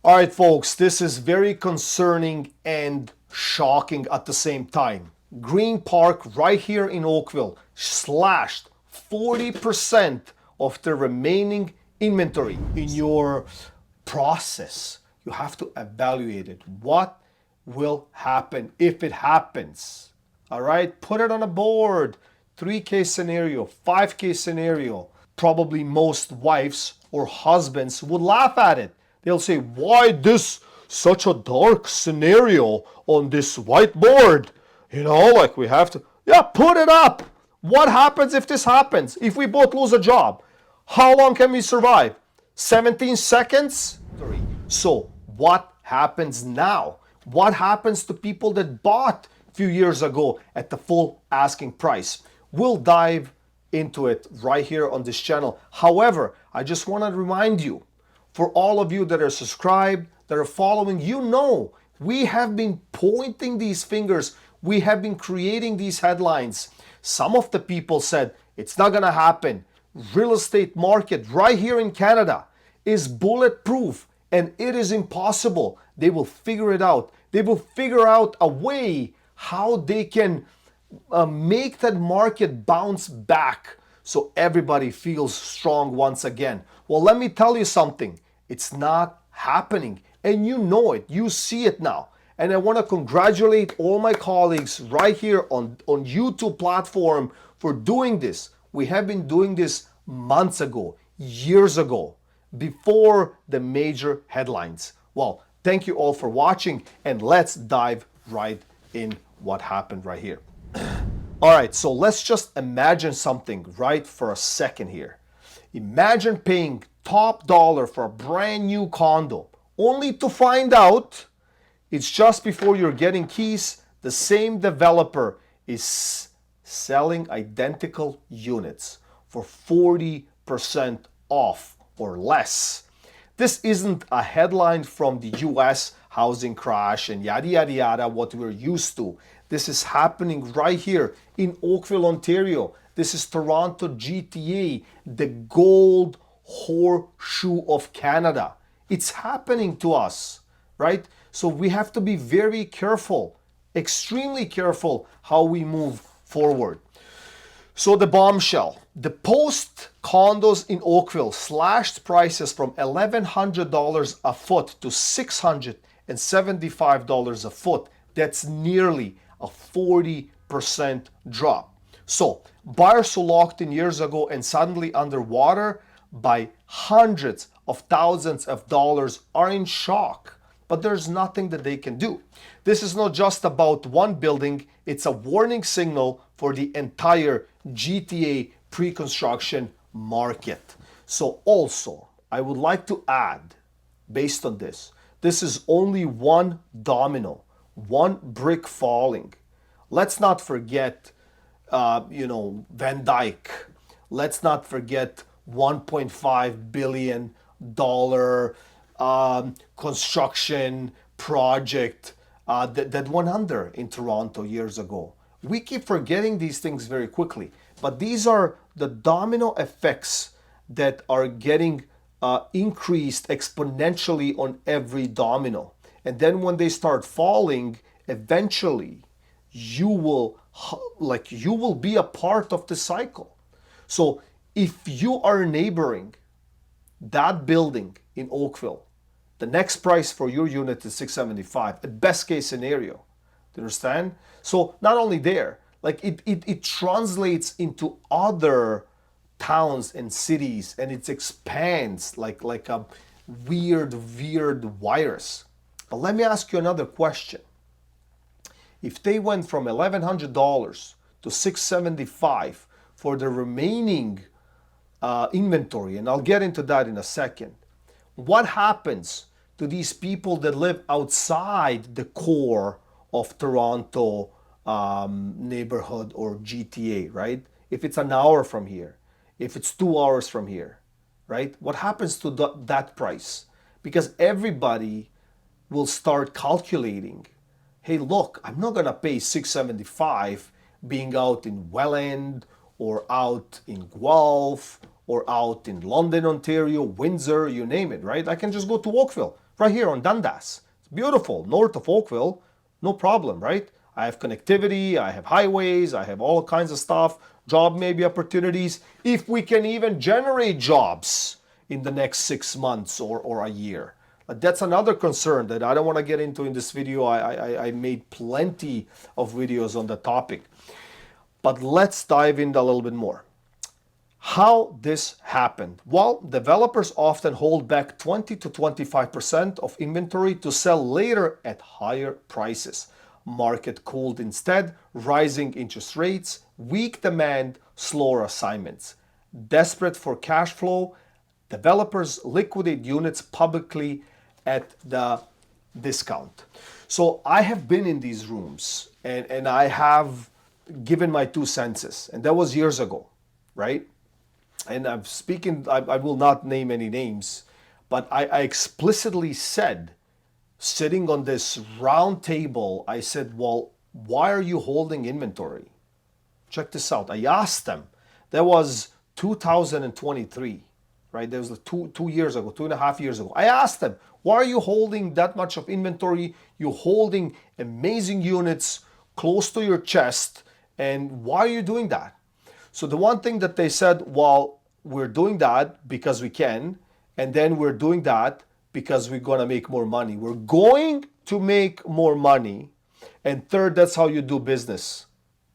All right, folks, this is very concerning and shocking at the same time. Green Park right here in Oakville slashed 40% of the remaining inventory. In your process, you have to evaluate it. What will happen if it happens? All right, put it on a board. 3-case scenario, 5-case scenario. Probably most wives or husbands would laugh at it. They'll say, why this such a dark scenario on this whiteboard? You know, like we have to, yeah, put it up. What happens if this happens? If we both lose a job, how long can we survive? 17 seconds? So what happens now? What happens to people that bought a few years ago at the full asking price? We'll dive into it right here on this channel. However, I just want to remind you, for all of you that are subscribed, that are following, you know, we have been pointing these fingers. We have been creating these headlines. Some of the people said, it's not going to happen. Real estate market right here in Canada is bulletproof and it is impossible. They will figure it out. They will figure out a way how they can make that market bounce back so everybody feels strong once again. Well, let me tell you something. It's not happening, and you know it. You see it now. And I want to congratulate all my colleagues right here on YouTube platform for doing this. We have been doing this months ago, years ago, before the major headlines. Well, thank you all for watching, and let's dive right in what happened right here. All right, so let's just imagine something right for a second here. Imagine paying top dollar for a brand new condo, only to find out it's just before you're getting keys, the same developer is selling identical units for 40% off or less. This isn't a headline from the US housing crash and yada yada yada, what we're used to. This is happening right here in Oakville, Ontario. This is Toronto GTA, the gold horseshoe of Canada. It's happening to us, right? So we have to be very careful, extremely careful how we move forward. So the bombshell, the post condos in Oakville slashed prices from $1,100 a foot to $675 a foot. That's nearly a 40% drop. So buyers who locked in years ago and suddenly underwater by hundreds of thousands of dollars are in shock, but there's nothing that they can do. This is not just about one building, it's a warning signal for the entire GTA pre-construction market. So also, I would like to add, based on this, this is only one domino, one brick falling. Let's not forget, Van Dyke. Let's not forget $1.5 billion construction project that went under in Toronto years ago. We keep forgetting these things very quickly, but these are the domino effects that are getting increased exponentially on every domino. And then when they start falling, eventually you will be a part of the cycle. So if you are neighboring that building in Oakville, the next price for your unit is $675, the best case scenario. Do you understand? So not only there, like it translates into other towns and cities, and it expands like a weird virus. But let me ask you another question. If they went from $1,100 to $675 for the remaining inventory, and I'll get into that in a second, what happens to these people that live outside the core of Toronto neighborhood or GTA, right? If it's an hour from here, if it's 2 hours from here, right? What happens to that price? Because everybody will start calculating, hey, look, I'm not gonna pay $675 being out in Welland or out in Guelph or out in London, Ontario, Windsor, you name it, right? I can just go to Oakville right here on Dundas. It's beautiful, north of Oakville, no problem, right? I have connectivity, I have highways, I have all kinds of stuff, job maybe opportunities, if we can even generate jobs in the next 6 months or a year. But that's another concern that I don't want to get into in this video. I made plenty of videos on the topic. But let's dive in a little bit more. How this happened? Well, developers often hold back 20 to 25% of inventory to sell later at higher prices. Market cooled instead, rising interest rates, weak demand, slower assignments. Desperate for cash flow, developers liquidate units publicly at the discount. So I have been in these rooms and I have given my 2 cents, and that was years ago, right? And I'm speaking, I will not name any names, but I explicitly said, sitting on this round table, I said, well, why are you holding inventory? Check this out. I asked them, that was 2023, right? That was 2 years ago, 2.5 years ago. I asked them, why are you holding that much of inventory? You're holding amazing units close to your chest, and why are you doing that? So the one thing that they said, well, we're doing that because we can, and then we're doing that because we're going to make more money. We're going to make more money. And third, that's how you do business,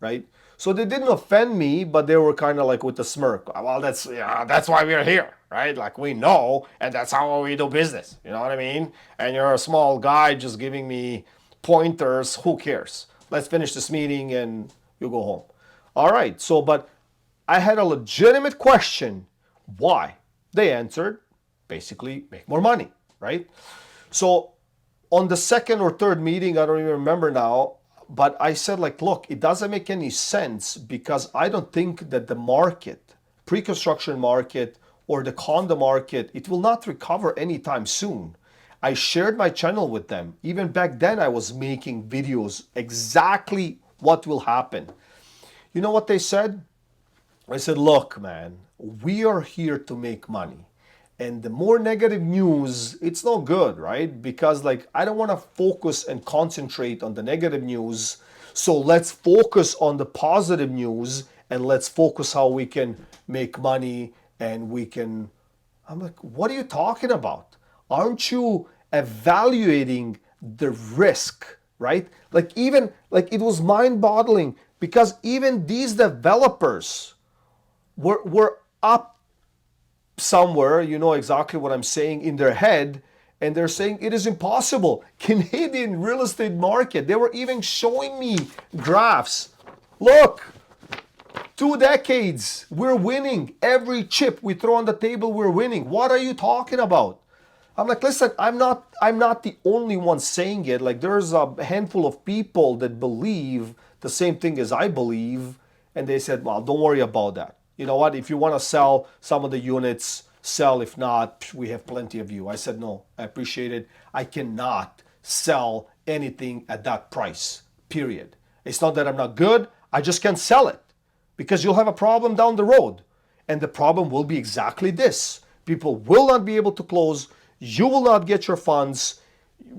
right? So they didn't offend me, but they were kind of like with a smirk. Well, that's why we're here, right? Like we know, and that's how we do business. You know what I mean? And you're a small guy just giving me pointers. Who cares? Let's finish this meeting and you go home. All right. So, but I had a legitimate question. Why? They answered, basically, make more money, right? So on the second or third meeting, I don't even remember now, but I said, like, look, it doesn't make any sense because I don't think that the market, pre-construction market or the condo market, it will not recover anytime soon. I shared my channel with them. Even back then, I was making videos exactly what will happen. You know what they said? I said, look, man, we are here to make money. And the more negative news, it's no good, right? Because like, I don't want to focus and concentrate on the negative news. So let's focus on the positive news and let's focus how we can make money and we can, I'm like, what are you talking about? Aren't you evaluating the risk, right? Like even, like it was mind-boggling because even these developers were up somewhere, you know exactly what I'm saying, in their head, and they're saying it is impossible. Canadian real estate market, they were even showing me graphs. Look, 2 decades, we're winning. Every chip we throw on the table, we're winning. What are you talking about? I'm like, listen, I'm not the only one saying it. Like there's a handful of people that believe the same thing as I believe, and they said, well, don't worry about that. You know what, if you want to sell some of the units, sell. If not, we have plenty of you. I said, no, I appreciate it. I cannot sell anything at that price, period. It's not that I'm not good. I just can't sell it because you'll have a problem down the road. And the problem will be exactly this. People will not be able to close. You will not get your funds.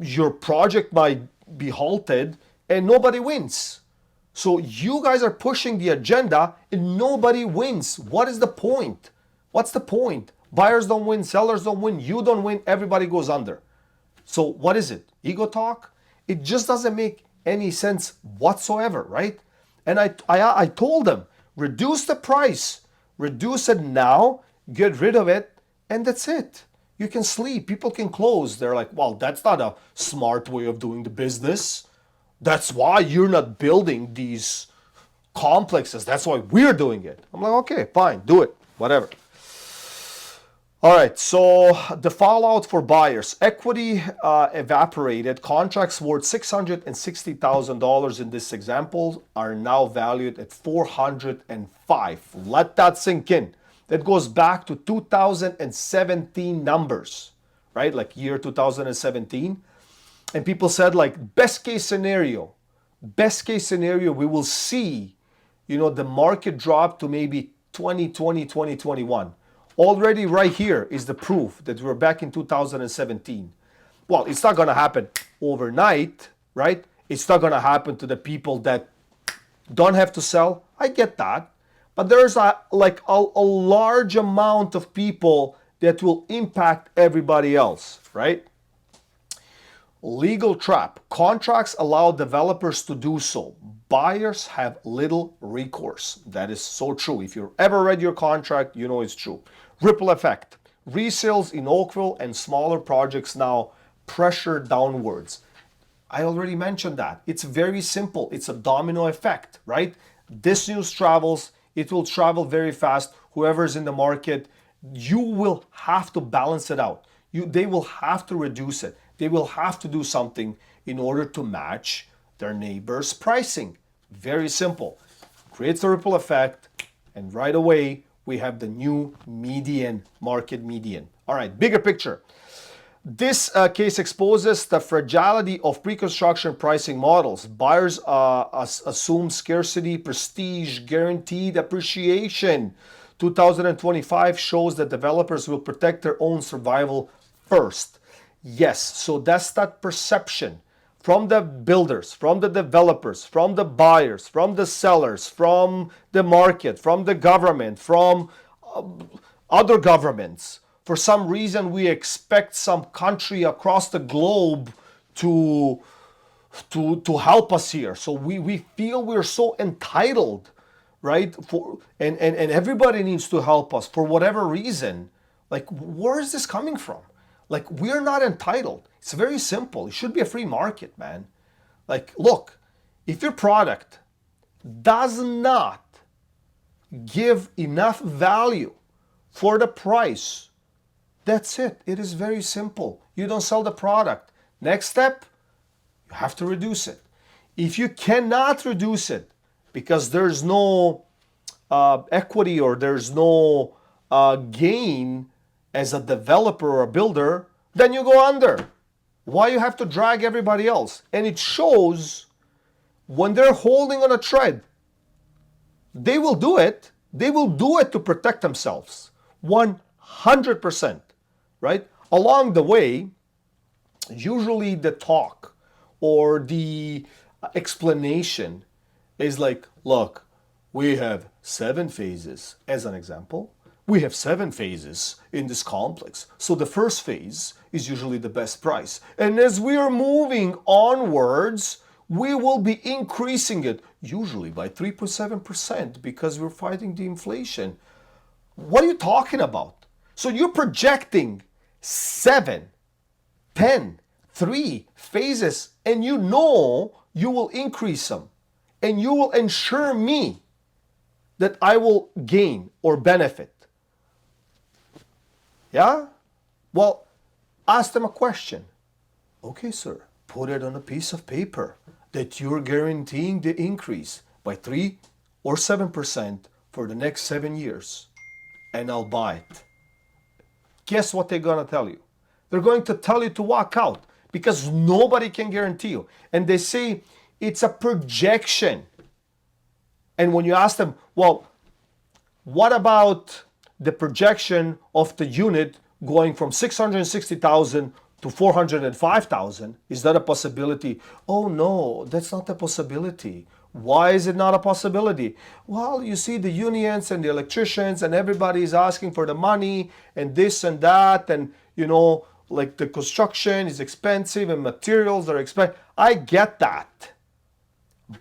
Your project might be halted and nobody wins. So you guys are pushing the agenda and nobody wins. What is the point? What's the point? Buyers don't win, sellers don't win, you don't win, everybody goes under. So what is it? Ego talk? It just doesn't make any sense whatsoever, right? And I told them, reduce the price, reduce it now, get rid of it, and that's it. You can sleep, people can close. They're like, well, that's not a smart way of doing the business. That's why you're not building these complexes. That's why we're doing it. I'm like, okay, fine, do it, whatever. All right, so the fallout for buyers. Equity evaporated. Contracts worth $660,000 in this example are now valued at $405,000. Let that sink in. That goes back to 2017 numbers, right? Like year 2017. And people said like best case scenario, we will see, you know, the market drop to maybe 2020, 2021. Already right here is the proof that we're back in 2017. Well, it's not going to happen overnight, right? It's not going to happen to the people that don't have to sell. I get that. But there's a large amount of people that will impact everybody else, right? Legal trap. Contracts allow developers to do so. Buyers have little recourse. That is so true. If you've ever read your contract, you know it's true. Ripple effect. Resales in Oakville and smaller projects now pressure downwards. I already mentioned that. It's very simple. It's a domino effect, right? This news travels. It will travel very fast. Whoever's in the market, you will have to balance it out. They will have to reduce it. They will have to do something in order to match their neighbor's pricing. Very simple. Creates the ripple effect, and right away we have the new median, market median. All right, bigger picture. This case exposes the fragility of pre-construction pricing models. Buyers assume scarcity, prestige, guaranteed appreciation. 2025 shows that developers will protect their own survival first. Yes, so that's that perception from the builders, from the developers, from the buyers, from the sellers, from the market, from the government, from other governments. For some reason, we expect some country across the globe to help us here. So we feel we're so entitled, right? And everybody needs to help us for whatever reason. Like, where is this coming from? Like, we're not entitled. It's very simple. It should be a free market, man. Like, look, if your product does not give enough value for the price, that's it. It is very simple. You don't sell the product. Next step, you have to reduce it. If you cannot reduce it because there's no equity or there's no gain as a developer or a builder, then you go under. Why you have to drag everybody else? And it shows when they're holding on a thread, they will do it. They will do it to protect themselves. 100%. Right? Along the way, usually the talk or the explanation is like, look, we have 7 phases, as an example. We have 7 phases in this complex. So the first phase is usually the best price. And as we are moving onwards, we will be increasing it, usually by 3.7% because we're fighting the inflation. What are you talking about? So you're projecting 7, 10, 3 phases, and you know you will increase them. And you will ensure me that I will gain or benefit. Yeah? Well, ask them a question. Okay, sir, put it on a piece of paper that you're guaranteeing the increase by 3 or 7% for the next 7 years, and I'll buy it. Guess what they're going to tell you? They're going to tell you to walk out because nobody can guarantee you. And they say it's a projection. And when you ask them, well, what about the projection of the unit going from 660,000 to 405,000? Is that a possibility? Oh no, that's not a possibility. Why is it not a possibility? Well, you see the unions and the electricians and everybody is asking for the money and this and that, and you know, like the construction is expensive and materials are expensive. I get that.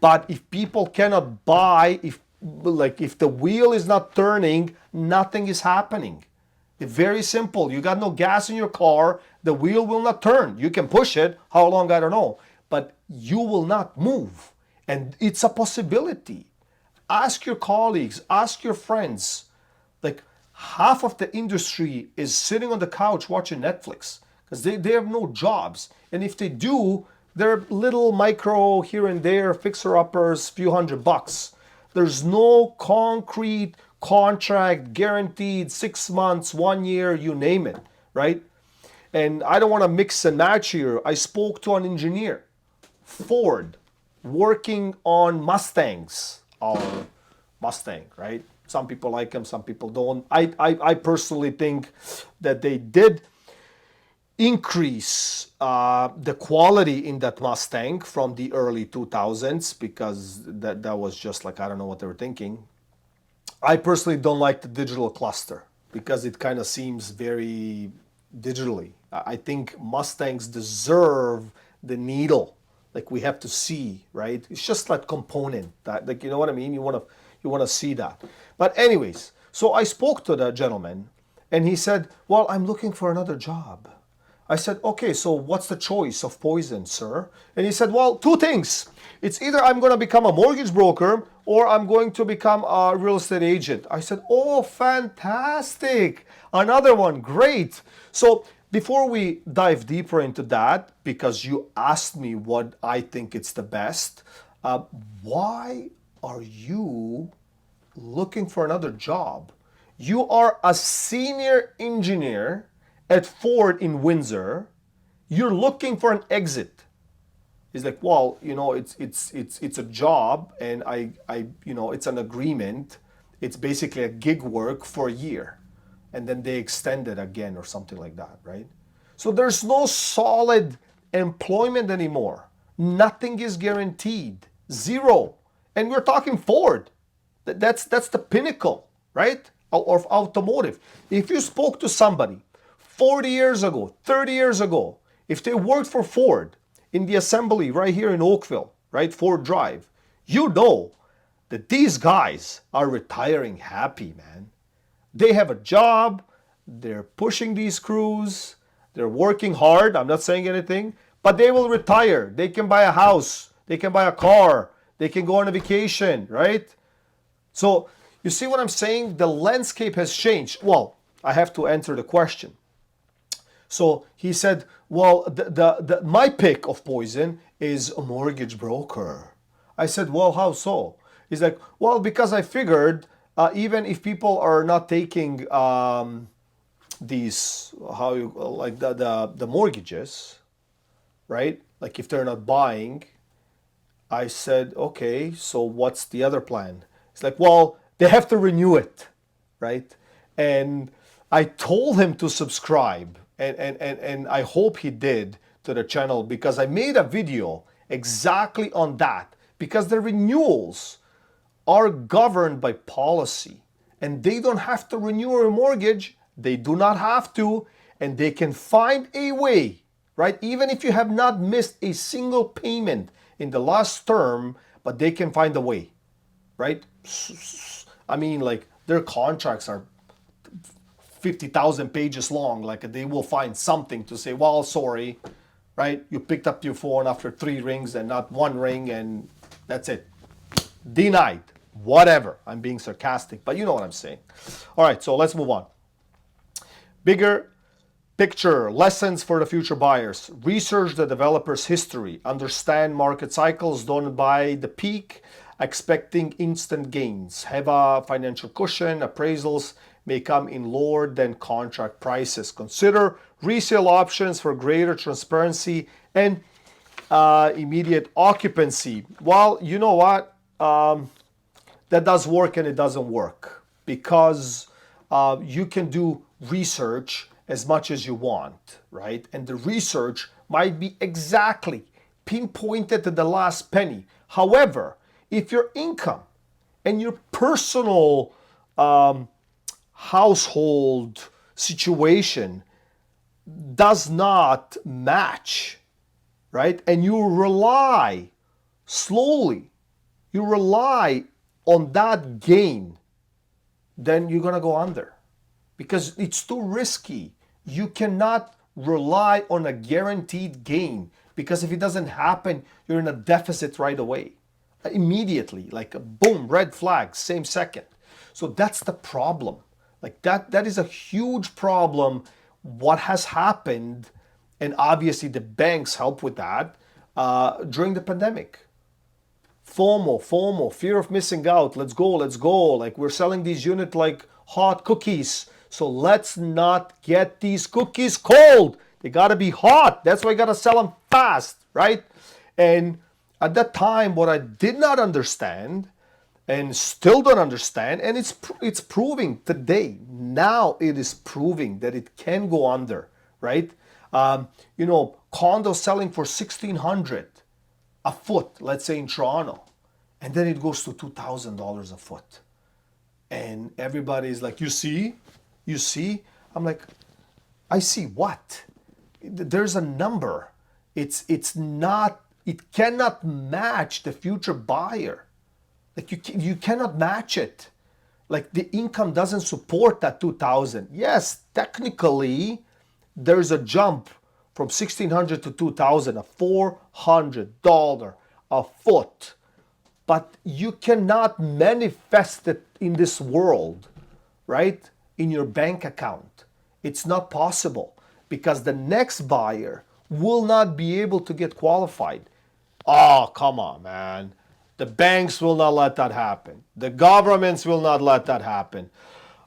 But if people cannot buy, if the wheel is not turning, nothing is happening. It's very simple. You got no gas in your car, the wheel will not turn. You can push it, how long, I don't know, but you will not move. And it's a possibility. Ask your colleagues, ask your friends. Like, half of the industry is sitting on the couch watching Netflix because they have no jobs. And if they do, they're little micro here and there, fixer-uppers, few $100. There's no concrete contract guaranteed 6 months, 1 year, you name it, right? And I don't want to mix and match here. I spoke to an engineer, Ford, working on Mustangs, or Mustang, right? Some people like them, some people don't. I personally think that they did. increase the quality in that Mustang from the early 2000s, because that was just like, I don't know what they were thinking. I personally don't like the digital cluster because it kind of seems very digitally. I think Mustangs deserve the needle. Like, we have to see, right? It's just that component that, like, you know what I mean? You want to see that. But anyways, so I spoke to the gentleman and he said, "Well, I'm looking for another job." I said, "Okay, so what's the choice of poison, sir?" And he said, "Well, two things. It's either I'm going to become a mortgage broker or I'm going to become a real estate agent." I said, "Oh, fantastic. Another one. Great." So before we dive deeper into that, because you asked me what I think it's the best, why are you looking for another job? You are a senior engineer at Ford in Windsor. You're looking for an exit. He's like, "Well, it's a job, and it's an agreement. It's basically a gig work for a year, and then they extend it again or something like that, right?" So there's no solid employment anymore. Nothing is guaranteed. Zero. And we're talking Ford. That's the pinnacle, right? Of automotive. If you spoke to somebody 40 years ago, 30 years ago, if they worked for Ford in the assembly right here in Oakville, right, Ford Drive, you know that these guys are retiring happy, man. They have a job, they're pushing these crews, they're working hard, I'm not saying anything, but they will retire. They can buy a house, they can buy a car, they can go on a vacation, right? So you see what I'm saying? The landscape has changed. Well, I have to answer the question. So he said, "Well, my pick of poison is a mortgage broker." I said, "Well, how so?" He's like, "Well, because I figured even if people are not taking these, how you like the mortgages, right? Like, if they're not buying." I said, "Okay, so what's the other plan?" It's like, "Well, they have to renew it, right?" And I told him to subscribe, and I hope he did, to the channel, because I made a video exactly on that, because the renewals are governed by policy, and they don't have to renew a mortgage. They do not have to, and they can find a way, right? Even if you have not missed a single payment in the last term, but they can find a way, right? I mean, like, their contracts are 50,000 pages long. Like, they will find something to say, "Well, sorry, right? You picked up your phone after 3 rings and not 1 ring, and that's it. Denied." Whatever. I'm being sarcastic, but you know what I'm saying. All right, so let's move on. Bigger picture, lessons for the future buyers. Research the developer's history. Understand market cycles. Don't buy the peak expecting instant gains. Have a financial cushion. Appraisals may come in lower than contract prices. Consider resale options for greater transparency and immediate occupancy. Well, you know what? That does work and it doesn't work, because you can do research as much as you want, right? And the research might be exactly pinpointed to the last penny. However, if your income and your personal household situation does not match, right? And you rely slowly, you rely on that gain, then you're going to go under, because it's too risky. You cannot rely on a guaranteed gain, because if it doesn't happen, you're in a deficit right away, immediately, like a boom, red flag, same second. So that's the problem. Like, that is a huge problem. What has happened, and obviously the banks help with that, during the pandemic. FOMO, fear of missing out. Let's go. Like, we're selling these units like hot cookies. So let's not get these cookies cold. They gotta be hot. That's why I gotta sell them fast, right? And at that time, what I did not understand, and still don't understand, and it's proving today. Now it is proving that it can go under, right? Condos selling for 1,600 a foot, let's say in Toronto, and then it goes to $2,000 a foot. And everybody's like, you see? I'm like, I see what? There's a number. It cannot match the future buyer. Like you cannot match it. Like the income doesn't support that 2,000. Yes, technically there's a jump from 1,600 to 2,000, a $400 a foot. But you cannot manifest it in this world, right? In your bank account. It's not possible because the next buyer will not be able to get qualified. Oh, come on, man. The banks will not let that happen. The governments will not let that happen.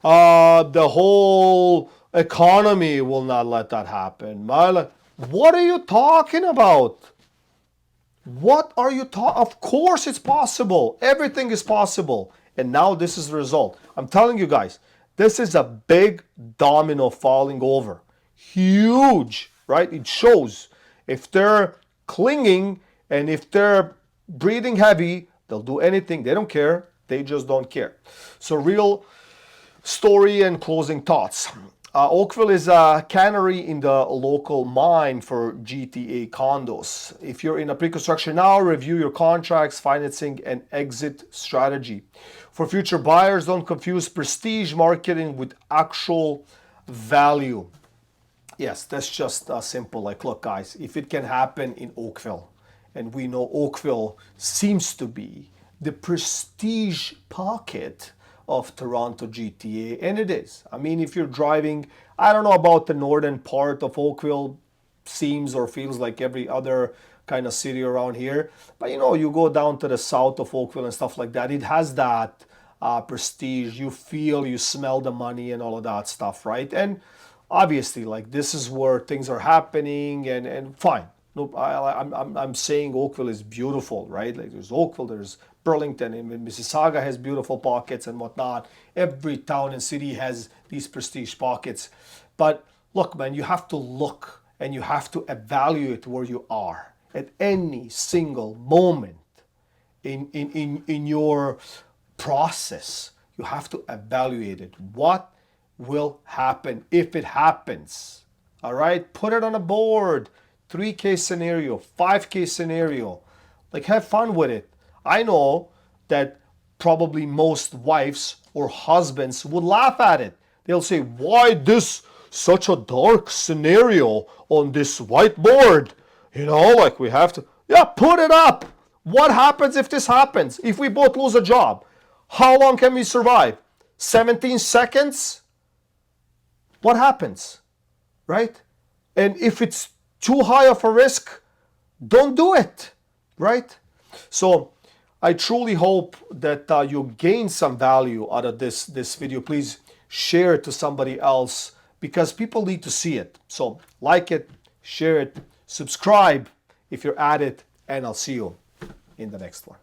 The whole economy will not let that happen. What are you talking about? What are you talking? Of course it's possible. Everything is possible. And now this is the result. I'm telling you guys, this is a big domino falling over. Huge, right? It shows if they're clinging and if they're breathing heavy, they'll do anything. They don't care. They just don't care. So real story and closing thoughts. Oakville is a cannery in the local mine for GTA condos. If you're in a pre-construction now, review your contracts, financing, and exit strategy. For future buyers, don't confuse prestige marketing with actual value. Yes, that's just simple. Like, look, guys, if it can happen in Oakville, and we know Oakville seems to be the prestige pocket of Toronto GTA, and it is. I mean, if you're driving, I don't know about the northern part of Oakville, seems or feels like every other kind of city around here, but you go down to the south of Oakville and stuff like that, it has that prestige. You feel, you smell the money and all of that stuff, right? And obviously, like, this is where things are happening, and fine. No, I'm saying Oakville is beautiful, right? Like, there's Oakville, there's Burlington, and Mississauga has beautiful pockets and whatnot. Every town and city has these prestige pockets. But look, man, you have to look and you have to evaluate where you are at any single moment in your process. You have to evaluate it. What will happen if it happens? All right, put it on a board. 3-case scenario, 5-case scenario. Like, have fun with it. I know that probably most wives or husbands would laugh at it. They'll say, why this such a dark scenario on this whiteboard? Like, we have to, put it up. What happens if this happens? If we both lose a job, how long can we survive? 17 seconds? What happens, right? And if it's too high of a risk, don't do it, right? So I truly hope that you gain some value out of this video. Please share it to somebody else because people need to see it. So like it, share it, subscribe if you're at it, and I'll see you in the next one.